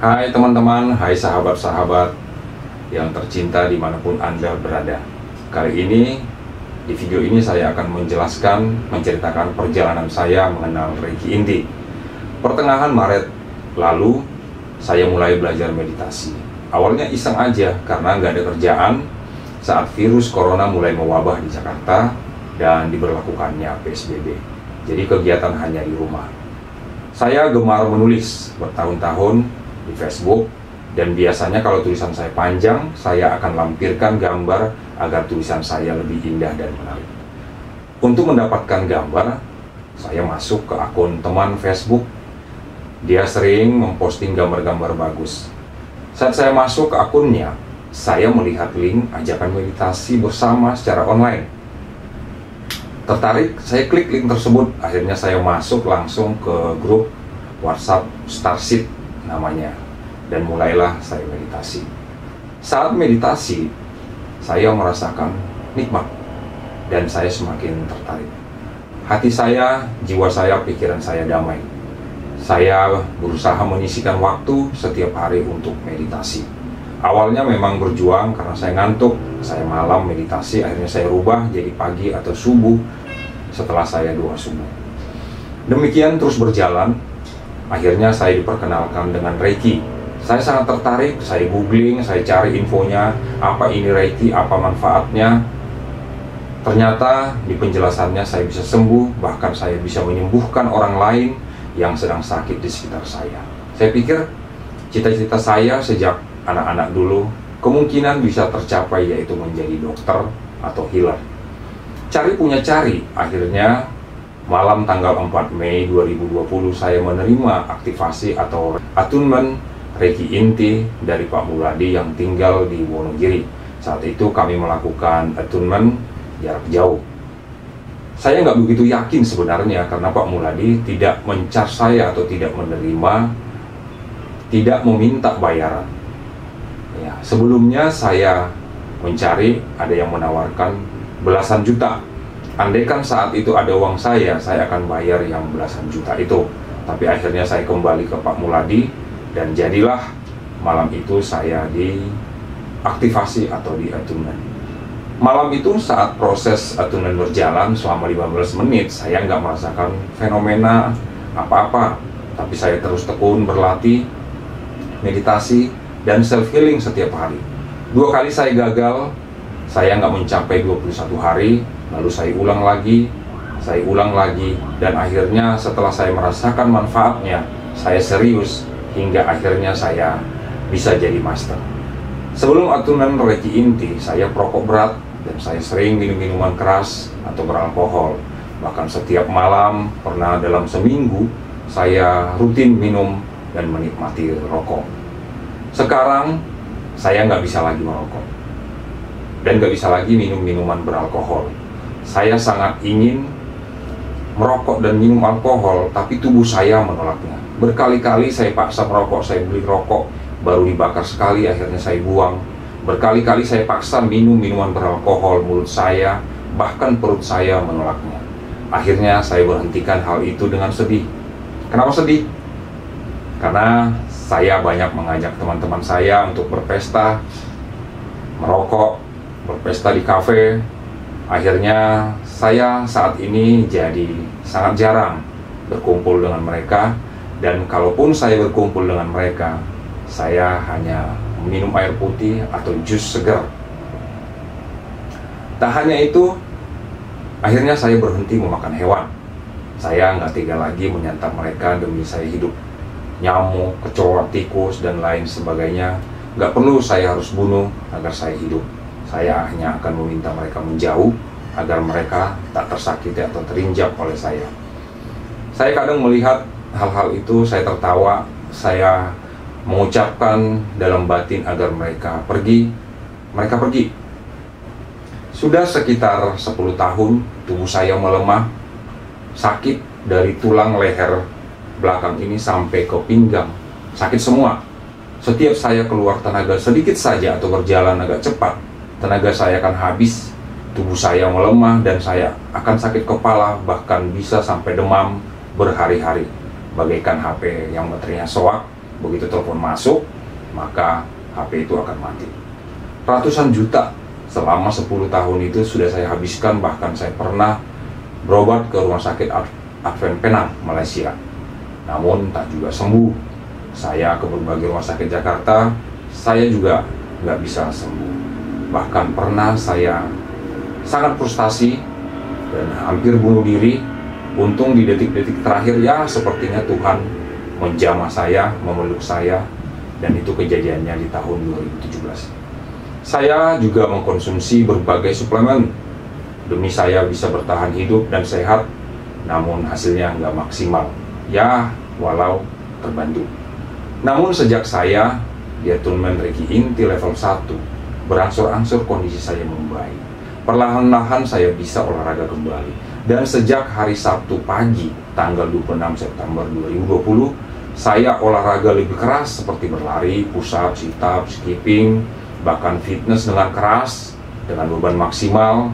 Hai teman-teman, hai sahabat-sahabat yang tercinta dimanapun Anda berada. Kali ini, di video ini saya akan menceritakan perjalanan saya mengenal Reiki Inti. Pertengahan Maret lalu, saya mulai belajar meditasi. Awalnya iseng aja, karena nggak ada kerjaan saat virus corona mulai mewabah di Jakarta dan diberlakukannya PSBB. Jadi kegiatan hanya di rumah. Saya gemar menulis bertahun-tahun di Facebook, dan biasanya kalau tulisan saya panjang, saya akan lampirkan gambar agar tulisan saya lebih indah dan menarik. Untuk mendapatkan gambar, saya masuk ke akun teman Facebook. Dia sering memposting gambar-gambar bagus. Saat saya masuk ke akunnya, saya melihat link ajakan meditasi bersama secara online. Tertarik, saya klik link tersebut. Akhirnya saya masuk langsung ke grup WhatsApp Starseed namanya, dan mulailah saya meditasi. Saat meditasi, saya merasakan nikmat dan saya semakin tertarik. Hati saya, jiwa saya, pikiran saya damai. Saya berusaha menyisihkan waktu setiap hari untuk meditasi. Awalnya memang berjuang karena saya ngantuk, saya malam meditasi, akhirnya saya rubah jadi pagi atau subuh setelah saya doa subuh. Demikian terus berjalan. Akhirnya saya diperkenalkan dengan Reiki. Saya sangat tertarik, saya googling, saya cari infonya, apa ini Reiki, apa manfaatnya. Ternyata di penjelasannya saya bisa sembuh, bahkan saya bisa menyembuhkan orang lain yang sedang sakit di sekitar saya. Saya pikir cita-cita saya sejak anak-anak dulu kemungkinan bisa tercapai, yaitu menjadi dokter atau healer. Cari punya cari, akhirnya malam tanggal 4 Mei 2020 saya menerima aktivasi atau attunement Reiki Inti dari Pak Muladi yang tinggal di Wonogiri. Saat itu kami melakukan attunement jarak jauh. Saya nggak begitu yakin sebenarnya karena Pak Muladi tidak men-charge saya atau tidak meminta bayaran. Ya, sebelumnya saya mencari, ada yang menawarkan belasan juta. Andaikan saat itu ada uang saya akan bayar yang belasan juta itu. Tapi akhirnya saya kembali ke Pak Muladi, dan jadilah malam itu saya diaktifasi atau di attunement. Malam itu saat proses attunement berjalan selama 15 menit, saya nggak merasakan fenomena apa-apa. Tapi saya terus tekun berlatih, meditasi, dan self-healing setiap hari. 2 kali saya gagal, saya nggak mencapai 21 hari, lalu saya ulang lagi, dan akhirnya setelah saya merasakan manfaatnya, saya serius, hingga akhirnya saya bisa jadi master. Sebelum attunement Reiki Inti, saya perokok berat, dan saya sering minum minuman keras atau beralkohol. Bahkan setiap malam, pernah dalam seminggu, saya rutin minum dan menikmati rokok. Sekarang, saya nggak bisa lagi merokok, dan nggak bisa lagi minum minuman beralkohol. Saya sangat ingin merokok dan minum alkohol, tapi tubuh saya menolaknya. Berkali-kali saya paksa merokok, saya beli rokok, baru dibakar sekali, akhirnya saya buang. Berkali-kali saya paksa minum minuman beralkohol, mulut saya, bahkan perut saya menolaknya. Akhirnya saya berhentikan hal itu dengan sedih. Kenapa sedih? Karena saya banyak mengajak teman-teman saya untuk berpesta, merokok, berpesta di kafe. Akhirnya saya saat ini jadi sangat jarang berkumpul dengan mereka, dan kalaupun saya berkumpul dengan mereka, saya hanya minum air putih atau jus segar. Tak hanya itu, akhirnya saya berhenti memakan hewan. Saya nggak tega lagi menyantap mereka demi saya hidup. Nyamuk, kecoa, tikus, dan lain sebagainya, nggak perlu saya harus bunuh agar saya hidup. Saya hanya akan meminta mereka menjauh agar mereka tak tersakiti atau terinjak oleh saya. Saya kadang melihat hal-hal itu, saya tertawa, saya mengucapkan dalam batin agar mereka pergi. Mereka pergi. Sudah sekitar 10 tahun, tubuh saya melemah, sakit dari tulang leher belakang ini sampai ke pinggang, sakit semua. Setiap saya keluar tenaga sedikit saja atau berjalan agak cepat, tenaga saya akan habis, tubuh saya melemah, dan saya akan sakit kepala, bahkan bisa sampai demam berhari-hari, bagaikan HP yang baterainya soak begitu telepon masuk, maka HP itu akan mati. Ratusan juta selama 10 tahun itu sudah saya habiskan, bahkan saya pernah berobat ke rumah sakit Advent Penang, Malaysia. Namun tak juga sembuh. Saya ke berbagai rumah sakit Jakarta, saya juga nggak bisa sembuh. Bahkan pernah saya sangat frustasi dan hampir bunuh diri. Untung di detik-detik terakhir ya sepertinya Tuhan menjamah saya, memeluk saya, dan itu kejadiannya di tahun 2017. Saya juga mengkonsumsi berbagai suplemen demi saya bisa bertahan hidup dan sehat, namun hasilnya nggak maksimal. Ya, walau terbantu. Namun sejak saya di Attunement Reiki Inti level 1, berangsur-angsur kondisi saya membaik. Perlahan-lahan saya bisa olahraga kembali. Dan sejak hari Sabtu pagi, tanggal 26 September 2020, saya olahraga lebih keras seperti berlari, push-up, sit-up, skipping, bahkan fitness dengan keras, dengan beban maksimal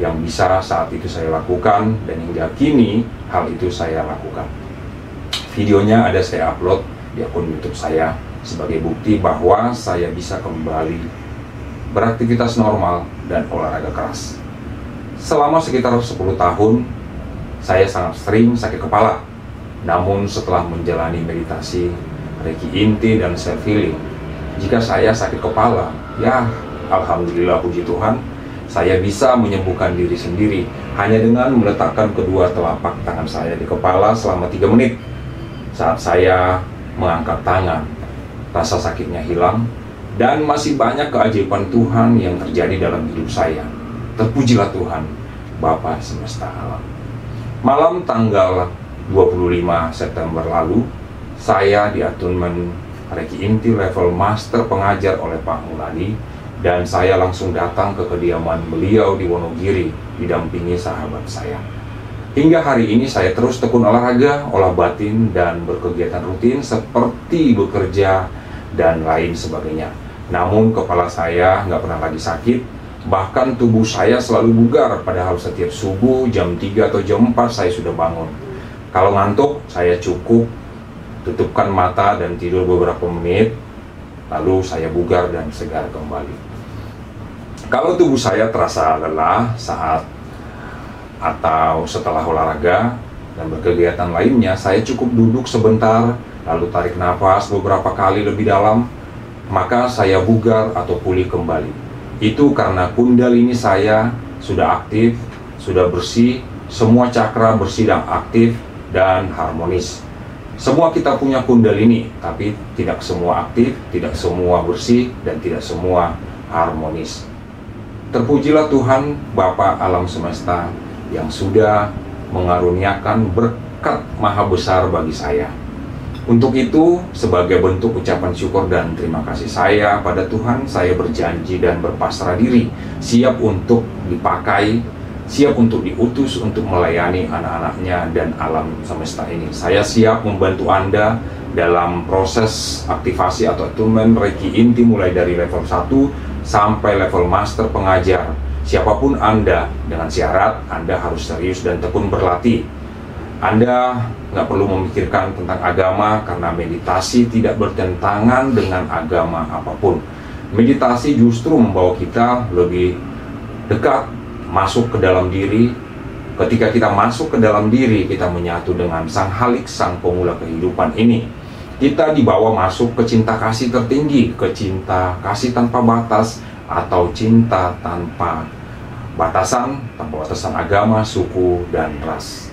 yang bisa saat itu saya lakukan, dan hingga kini hal itu saya lakukan. Videonya ada saya upload di akun YouTube saya sebagai bukti bahwa saya bisa kembali beraktivitas normal dan olahraga keras. Selama sekitar 10 tahun, saya sangat sering sakit kepala. Namun setelah menjalani meditasi, Reiki Inti, dan self healing, jika saya sakit kepala, ya alhamdulillah puji Tuhan, saya bisa menyembuhkan diri sendiri hanya dengan meletakkan kedua telapak tangan saya di kepala selama 3 menit. Saat saya mengangkat tangan, rasa sakitnya hilang, dan masih banyak keajaiban Tuhan yang terjadi dalam hidup saya. Terpujilah Tuhan, Bapa semesta alam. Malam tanggal 25 September lalu, saya di Attunement Reiki Inti level Master pengajar oleh Pak Muladi, dan saya langsung datang ke kediaman beliau di Wonogiri, didampingi sahabat saya. Hingga hari ini saya terus tekun olahraga, olah batin, dan berkegiatan rutin seperti bekerja dan lain sebagainya. Namun kepala saya nggak pernah lagi sakit, bahkan tubuh saya selalu bugar, padahal setiap subuh jam 3 atau jam 4 saya sudah bangun. Kalau ngantuk, saya cukup tutupkan mata dan tidur beberapa menit, lalu saya bugar dan segar kembali. Kalau tubuh saya terasa lelah saat atau setelah olahraga dan berkegiatan lainnya, saya cukup duduk sebentar, lalu tarik nafas beberapa kali lebih dalam, maka saya bugar atau pulih kembali. Itu karena kundalini saya sudah aktif, sudah bersih, semua cakra bersih dan aktif dan harmonis. Semua kita punya kundalini, tapi tidak semua aktif, tidak semua bersih, dan tidak semua harmonis. Terpujilah Tuhan, Bapa alam semesta, yang sudah mengaruniakan berkat maha besar bagi saya. Untuk itu, sebagai bentuk ucapan syukur dan terima kasih saya pada Tuhan, saya berjanji dan berpasrah diri, siap untuk dipakai, siap untuk diutus untuk melayani anak-anaknya dan alam semesta ini. Saya siap membantu Anda dalam proses aktivasi atau Attunement Reiki Inti mulai dari level 1 sampai level Master pengajar. Siapapun Anda, dengan syarat Anda harus serius dan tekun berlatih. Anda nggak perlu memikirkan tentang agama, karena meditasi tidak bertentangan dengan agama apapun. Meditasi justru membawa kita lebih dekat, masuk ke dalam diri. Ketika kita masuk ke dalam diri, kita menyatu dengan Sang Halik, Sang Pemula kehidupan ini. Kita dibawa masuk ke cinta kasih tertinggi, ke cinta kasih tanpa batas, atau cinta tanpa batasan agama, suku, dan ras.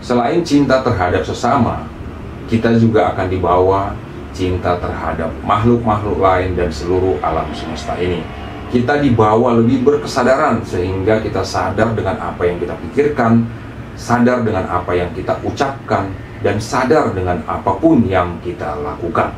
Selain cinta terhadap sesama, kita juga akan dibawa cinta terhadap makhluk-makhluk lain dan seluruh alam semesta ini. Kita dibawa lebih berkesadaran sehingga kita sadar dengan apa yang kita pikirkan, sadar dengan apa yang kita ucapkan, dan sadar dengan apapun yang kita lakukan.